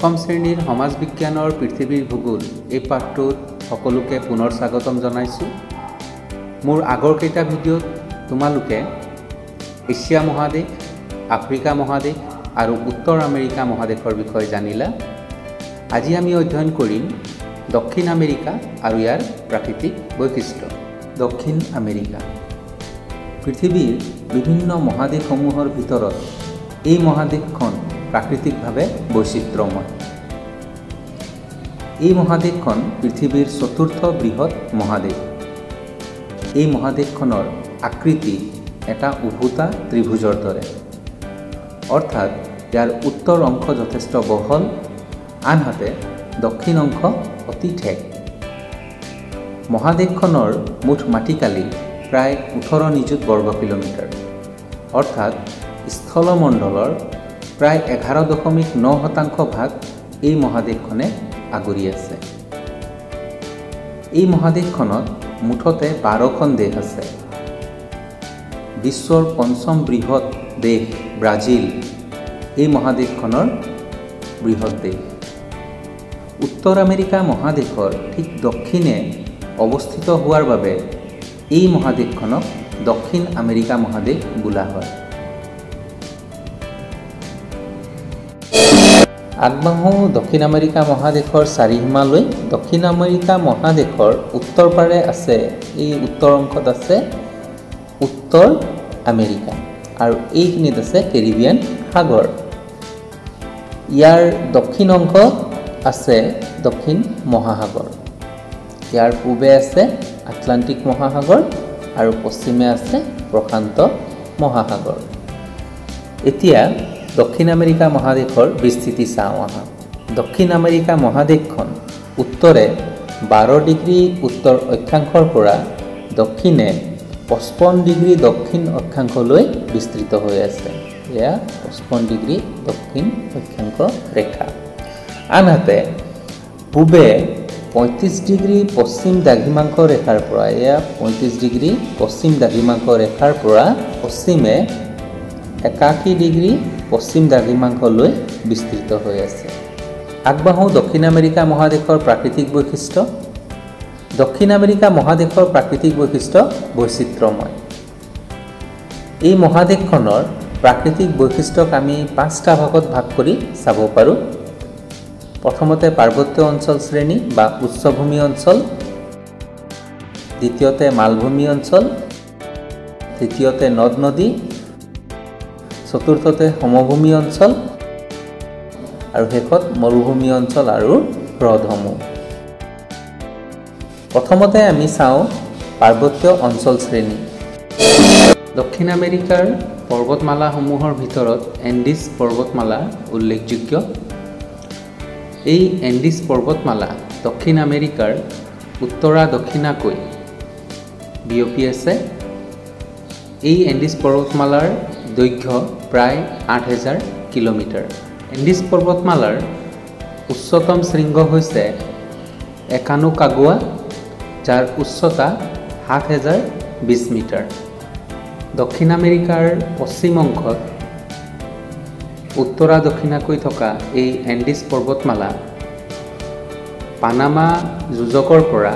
দশম শ্ৰেণীৰ সমাজ বিজ্ঞানৰ পৃথিৱীৰ ভূগোল এই পাঠটোত সকলোকে পুনৰ স্বাগতম জনাইছোঁ। মোৰ আগৰ কেইটা ভিডিঅ'ত তোমালোকে এছিয়া মহাদেশ, আফ্ৰিকা মহাদেশ আৰু উত্তৰ আমেৰিকা মহাদেশৰ বিষয়ে জানিলা। আজি আমি অধ্যয়ন কৰিম দক্ষিণ আমেৰিকা আৰু ইয়াৰ প্ৰাকৃতিক বৈশিষ্ট্য। দক্ষিণ আমেৰিকা পৃথিৱীৰ বিভিন্ন মহাদেশসমূহৰ ভিতৰত এই মহাদেশখন প্ৰাকৃতিকভাৱে বৈচিত্ৰ্যময়। এই মহাদেশখন পৃথিৱীৰ চতুৰ্থ বৃহৎ মহাদেশ। এই মহাদেশখনৰ আকৃতি এটা উভুতা ত্ৰিভুজৰ দৰে, অৰ্থাৎ ইয়াৰ উত্তৰ অংশ যথেষ্ট বহল, আনহাতে দক্ষিণ অংশ অতি ঠেক। মহাদেশখনৰ মুঠ মাটিকালি প্ৰায় 18 নিযুত বৰ্গ কিলোমিটাৰ, অৰ্থাৎ স্থলমণ্ডলৰ প্ৰায় 11.9% ভাগ এই মহাদেশখনে আগুৰি আছে। এই মহাদেশখনত মুঠতে 12খন দেশ আছে। বিশ্বৰ পঞ্চম বৃহৎ দেশ ব্ৰাজিল এই মহাদেশখনৰ বৃহৎ দেশ। উত্তৰ আমেৰিকা মহাদেশৰ ঠিক দক্ষিণে অৱস্থিত হোৱাৰ বাবে এই মহাদেশখনক দক্ষিণ আমেৰিকা মহাদেশ বোলা হয়। আগবাঢ়ো দক্ষিণ আমেৰিকা মহাদেশৰ চাৰিসীমালৈ। দক্ষিণ আমেৰিকা মহাদেশৰ উত্তৰ পাৰে আছে, এই উত্তৰ অংশত আছে উত্তৰ আমেৰিকা, আৰু এইখিনিত আছে কেৰিবিয়ান সাগৰ। ইয়াৰ দক্ষিণ অংশত আছে দক্ষিণ মহাসাগৰ। ইয়াৰ পূবে আছে আটলান্টিক মহাসাগৰ আৰু পশ্চিমে আছে প্ৰশান্ত মহাসাগৰ। এতিয়া দক্ষিণ আমেৰিকা মহাদেশৰ বিস্তৃতি চাওঁ আহা। দক্ষিণ আমেৰিকা মহাদেশখন উত্তৰে 12 ডিগ্ৰী উত্তৰ অক্ষাংশৰ পৰা দক্ষিণে 55 ডিগ্ৰী দক্ষিণ অক্ষাংশলৈ বিস্তৃত হৈ আছে। এয়া 55 ডিগ্ৰী দক্ষিণ অক্ষাংশ ৰেখা। আনহাতে পূবে 35 ডিগ্ৰী পশ্চিম দ্ৰাঘিমাংশ ৰেখাৰ পৰা, এয়া 35 ডিগ্ৰী পশ্চিম দ্ৰাঘিমাংশ ৰেখাৰ পৰা পশ্চিমে 81 ডিগ্ৰী পশ্চিম দ্ৰাঘিমাংশলৈ বিস্তৃত হৈ আছে। আগবাঢ়ো দক্ষিণ আমেৰিকা মহাদেশৰ প্ৰাকৃতিক বৈশিষ্ট্য। দক্ষিণ আমেৰিকা মহাদেশৰ প্ৰাকৃতিক বৈশিষ্ট্য বৈচিত্ৰ্যময়। এই মহাদেশখনৰ প্ৰাকৃতিক বৈশিষ্ট্যক আমি 5টা ভাগত ভাগ কৰি চাব পাৰোঁ। প্ৰথমতে পাৰ্বত্য অঞ্চল শ্ৰেণী বা উচ্চভূমি অঞ্চল, দ্বিতীয়তে মালভূমি অঞ্চল, তৃতীয়তে নদ নদী, চতুৰ্থতে সমভূমি অঞ্চল আৰু শেষত মৰুভূমি অঞ্চল আৰু হ্ৰদসমূহ। প্ৰথমতে আমি চাওঁ পাৰ্বত্য অঞ্চল শ্ৰেণী। দক্ষিণ আমেৰিকাৰ পৰ্বতমালাসমূহৰ ভিতৰত এণ্ডিছ পৰ্বতমালা উল্লেখযোগ্য। এই এণ্ডিছ পৰ্বতমালা দক্ষিণ আমেৰিকাৰ উত্তৰা দক্ষিণাকৈ বিয়পি আছে। এই এণ্ডিছ পৰ্বতমালাৰ দৈৰ্ঘ্য প্ৰায় 8000 কিলোমিটাৰ। এণ্ডিছ পৰ্বতমালাৰ উচ্চতম শৃংগ হৈছে একানোকাগুৱা, যাৰ উচ্চতা 7020 মিটাৰ। দক্ষিণ আমেৰিকাৰ পশ্চিম অংশত উত্তৰা দক্ষিণাকৈ থকা এই এণ্ডিছ পৰ্বতমালা পানামা যোজকৰ পৰা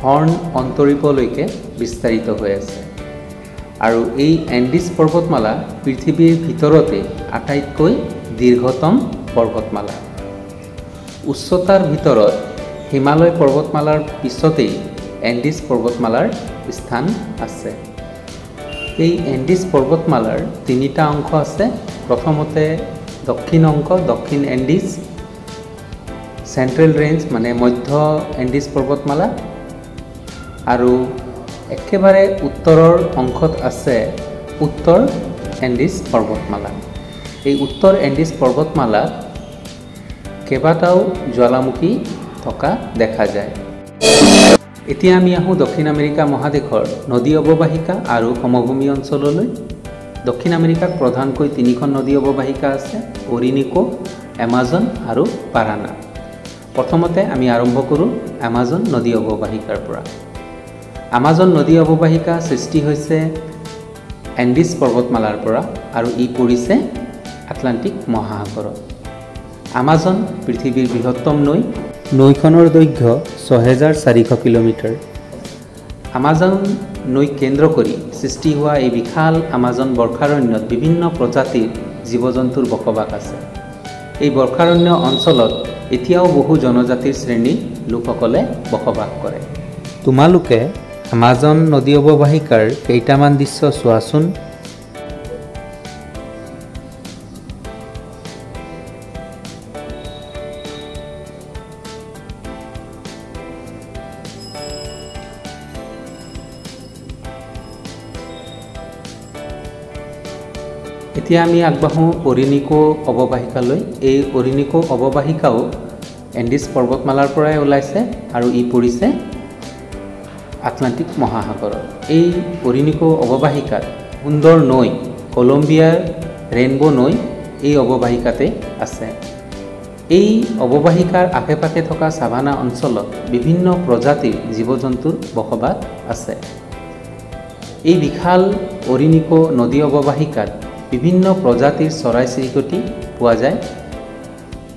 হৰ্ণ অন্তৰীপলৈকে বিস্তাৰিত হৈ আছে, আৰু এই এণ্ডিছ পৰ্বতমালা পৃথিৱীৰ ভিতৰতে আটাইতকৈ দীৰ্ঘতম পৰ্বতমালা। উচ্চতাৰ ভিতৰত হিমালয় পৰ্বতমালাৰ পিছতেই এণ্ডিছ পৰ্বতমালাৰ স্থান আছে। এই এণ্ডিছ পৰ্বতমালাৰ 3টা অংশ আছে। প্ৰথমতে দক্ষিণ অংশ, দক্ষিণ এণ্ডিছ, চেণ্ট্ৰেল ৰেঞ্জ মানে মধ্য এণ্ডিছ পৰ্বতমালা, আৰু একেবাৰে উত্তৰৰ অংশত আছে উত্তৰ এণ্ডিছ পৰ্বতমালা। এই উত্তৰ এণ্ডিছ পৰ্বতমালাত কেইবাটাও জ্বালামুখী থকা দেখা যায়। এতিয়া আমি আহোঁ দক্ষিণ আমেৰিকা মহাদেশৰ নদী অৱবাহিকা আৰু সমভূমি অঞ্চললৈ। দক্ষিণ আমেৰিকাত প্ৰধানকৈ 3খন নদী অৱবাহিকা আছে: অৰিনিকো, এমাজন আৰু পাৰানা। প্ৰথমতে আমি আৰম্ভ কৰোঁ এমাজন নদী অৱবাহিকাৰ পৰা। আমাজন নদী অৱবাহিকা সৃষ্টি হৈছে এণ্ডিছ পৰ্বতমালাৰ পৰা, আৰু ই পৰিছে আটলান্টিক মহাসাগৰত। আমাজন পৃথিৱীৰ বৃহত্তম নৈ। নৈখনৰ দৈৰ্ঘ্য ৬,৪০০ কিলোমিটাৰ। আমাজন নৈক কেন্দ্ৰ কৰি সৃষ্টি হোৱা এই বিশাল আমাজন বৰ্ষাৰণ্যত বিভিন্ন প্ৰজাতিৰ জীৱ জন্তুৰ বসবাস আছে। এই বৰ্ষাৰণ্য অঞ্চলত এতিয়াও বহু জনজাতিৰ শ্ৰেণীৰ লোকসকলে বসবাস কৰে। তোমালোকে আমাজন নদী অৱবাহিকাৰ কেইটামান দৃশ্য চোৱাচোন। এতিয়া আমি আগবাঢ়োঁ অৰিনিকো অৱবাহিকালৈ। এই অৰিনিকো অৱবাহিকাও এণ্ডিছ পৰ্বতমালাৰ পৰাই ওলাইছে আৰু ই পৰিছে আটলাণ্টিক মহাসাগৰত। এই অৰিনিকো অৱবাহিকাত সুন্দৰ নৈ কলম্বিয়াৰ ৰেইনবো নৈ এই অৱবাহিকাতে আছে। এই অৱবাহিকাৰ আশে পাশে থকা ছাভানা অঞ্চলত বিভিন্ন প্ৰজাতিৰ জীৱ জন্তুৰ বসবাস আছে। এই বিশাল অৰিনিকো নদী অৱবাহিকাত বিভিন্ন প্ৰজাতিৰ চৰাই চিৰিকটি পোৱা যায়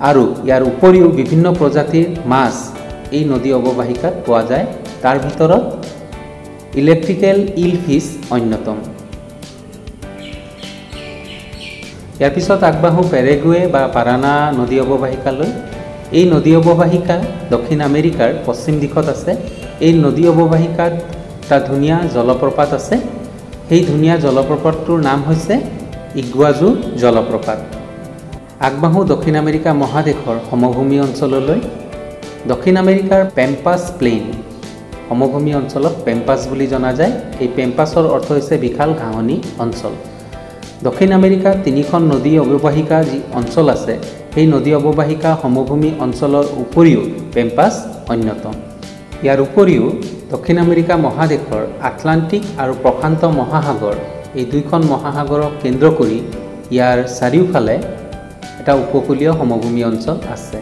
আৰু ইয়াৰ উপৰিও বিভিন্ন প্ৰজাতিৰ মাছ এই নদী অৱবাহিকাত পোৱা যায়। তাৰ ভিতৰত ইলেক্ট্ৰিকেল ইলফিছ অন্যতম। ইয়াৰ পিছত আগবাঢ়োঁ পেৰেগুৱে বা পাৰানা নদী অৱবাহিকালৈ। এই নদী অৱবাহিকা দক্ষিণ আমেৰিকাৰ পশ্চিম দিশত আছে। এই নদী অৱবাহিকাত এটা ধুনীয়া জলপ্ৰপাত আছে। সেই ধুনীয়া জলপ্ৰপাতটোৰ নাম হৈছে ইগুৱাজু জলপ্ৰপাত। আগবাঢ়োঁ দক্ষিণ আমেৰিকা মহাদেশৰ সমভূমি অঞ্চললৈ। দক্ষিণ আমেৰিকাৰ পেম্পাছ প্লেইন সমভূমি অঞ্চলক পেম্পাছ বুলি জনা যায়। এই পেম্পাছৰ অৰ্থ হৈছে বিশাল ঘাঁহনি অঞ্চল। দক্ষিণ আমেৰিকাত তিনিখন নদী অৱবাহিকা যি অঞ্চল আছে, সেই নদী অৱবাহিকা সমভূমি অঞ্চলৰ উপৰিও পেম্পাছ অন্যতম। ইয়াৰ উপৰিও দক্ষিণ আমেৰিকা মহাদেশৰ আটলাণ্টিক আৰু প্ৰশান্ত মহাসাগৰ, এই দুইখন মহাসাগৰক কেন্দ্ৰ কৰি ইয়াৰ চাৰিওফালে এটা উপকূলীয় সমভূমি অঞ্চল আছে।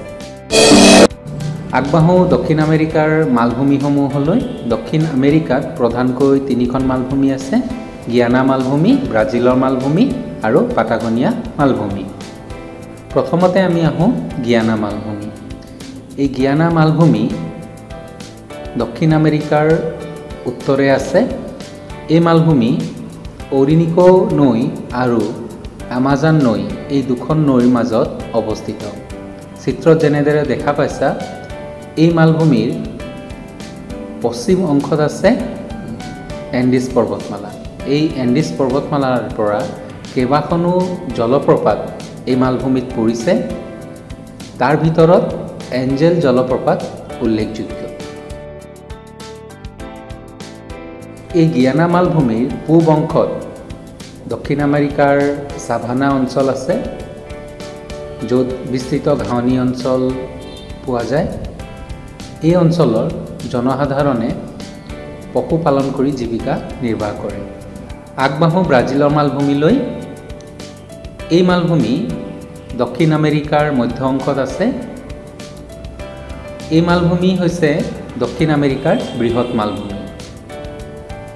আগবাঢ়োঁ দক্ষিণ আমেৰিকাৰ মালভূমিসমূহলৈ। দক্ষিণ আমেৰিকাত প্ৰধানকৈ তিনিখন মালভূমি আছে: গিয়ানা মালভূমি, ব্ৰাজিলৰ মালভূমি আৰু পাটাগনিয়া মালভূমি। প্ৰথমতে আমি আহোঁ গিয়ানা মালভূমি। এই গিয়ানা মালভূমি দক্ষিণ আমেৰিকাৰ উত্তৰে আছে। এই মালভূমি অৰিনিকো নৈ আৰু আমাজন নৈ এই দুখন নৈৰ মাজত অৱস্থিত। চিত্ৰত যেনেদৰে দেখা পাইছা, এই মালভূমিৰ পশ্চিম অংশত আছে এণ্ডিছ পৰ্বতমালা। এই এণ্ডিছ পৰ্বতমালাৰ পৰা কেইবাখনো জলপ্ৰপাত এই মালভূমিত পৰিছে। তাৰ ভিতৰত এঞ্জেল জলপ্ৰপাত উল্লেখযোগ্য। এই গিয়ানা মালভূমিৰ পূব অংশত দক্ষিণ আমেৰিকাৰ ছাভানা অঞ্চল আছে, য'ত বিস্তৃত ঘাঁহনি অঞ্চল পোৱা যায়। এই অঞ্চলৰ জনসাধাৰণে পশুপালন কৰি জীৱিকা নিৰ্বাহ কৰে। আগবাঢ়োঁ ব্ৰাজিলৰ মালভূমিলৈ। এই মালভূমি দক্ষিণ আমেৰিকাৰ মধ্য অংশত আছে। এই মালভূমি হৈছে দক্ষিণ আমেৰিকাৰ বৃহৎ মালভূমি।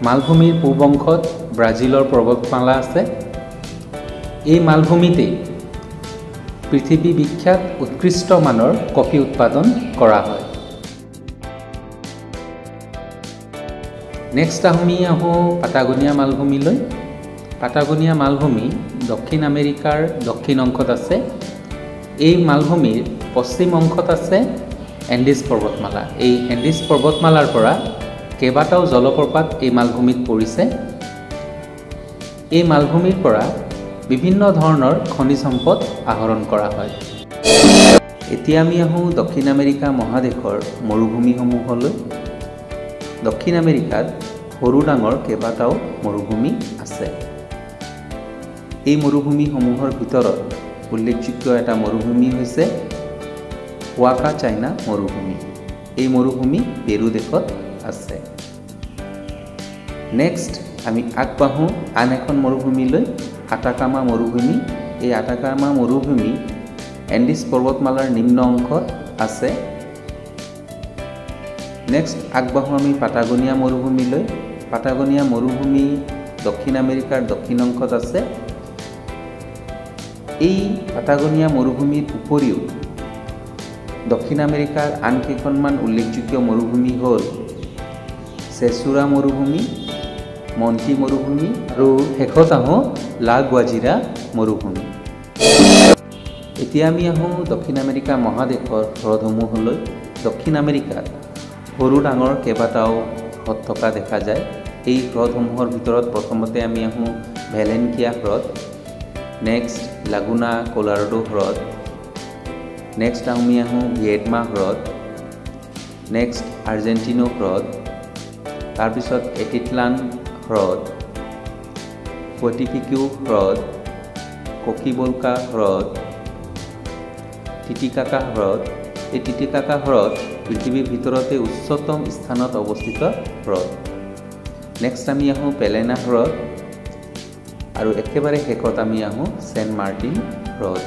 মালভূমিৰ পূব অংশত ব্ৰাজিলৰ পৰ্বতমালা আছে। এই মালভূমিতেই পৃথিৱী বিখ্যাত উৎকৃষ্ট মানৰ কফি উৎপাদন কৰা হয়। নেক্সট আমি আহোঁ পাটাগনিয়া মালভূমিলৈ। পাটাগনিয়া মালভূমি দক্ষিণ আমেৰিকাৰ দক্ষিণ অংশত আছে। এই মালভূমিৰ পশ্চিম অংশত আছে এণ্ডিছ পৰ্বতমালা। এই এণ্ডিছ পৰ্বতমালাৰ পৰা কেইবাটাও জলপ্ৰপাত এই মালভূমিত পৰিছে। এই মালভূমিৰ পৰা বিভিন্ন ধৰণৰ খনিজ সম্পদ আহৰণ কৰা হয়। এতিয়া আমি আহোঁ দক্ষিণ আমেৰিকা মহাদেশৰ মৰুভূমিসমূহলৈ। দক্ষিণ আমেৰিকাত সৰু ডাঙৰ কেইবাটাও মৰুভূমি আছে। এই মৰুভূমিসমূহৰ ভিতৰত উল্লেখযোগ্য এটা মৰুভূমি হৈছে ৱাকা চাইনা মৰুভূমি। এই মৰুভূমি পেৰু দেশত আছে। নেক্সট আমি আগবাঢ়োঁ আন এখন মৰুভূমিলৈ, আটাকামা মৰুভূমি। এই আটাকামা মৰুভূমি এণ্ডিছ পৰ্বতমালাৰ নিম্ন অংশত আছে। নেক্সট আগবাঢ়োঁ আমি পাটাগনিয়া মৰুভূমিলৈ। পাটাগনিয়া মৰুভূমি দক্ষিণ আমেৰিকাৰ দক্ষিণ অংশত আছে। এই পাটাগনিয়া মৰুভূমিৰ উপৰিও দক্ষিণ আমেৰিকাৰ আন কেইখনমান উল্লেখযোগ্য মৰুভূমি হ'ল চেচুৰা মৰুভূমি, মণ্টি মৰুভূমি আৰু শেষত আহোঁ লা গুৱাজিৰা মৰুভূমি। এতিয়া আমি আহোঁ দক্ষিণ আমেৰিকা মহাদেশৰ হ্ৰদসমূহলৈ। দক্ষিণ আমেৰিকাত সৰু ডাঙৰ কেইবাটাও হ্ৰদ থকা দেখা যায়। এই হ্ৰদসমূহৰ ভিতৰত প্ৰথমতে আমি আহোঁ ভেলেনকিয়া হ্ৰদ, নেক্সট লাগুনা কলাৰাডো হ্ৰদ, নেক্সট আমি আহোঁ ভিয়েটমা হ্ৰদ, নেক্সট আৰ্জেণ্টিনো হ্ৰদ, তাৰপিছত এটিটলান হ্ৰদ, পটিপিকিউ হ্ৰদ, ককিবলকা হ্ৰদ, টিটিকাকা হ্ৰদ। এই টিটিকাকা হ্ৰদ পৃথিৱীৰ ভিতৰতে উচ্চতম স্থানত অৱস্থিত হ্ৰদ। নেক্সট আমি আহোঁ পেলেনা হ্ৰদ আৰু একেবাৰে শেষত আমি আহোঁ ছেণ্ট মাৰ্টিন হ্ৰদ।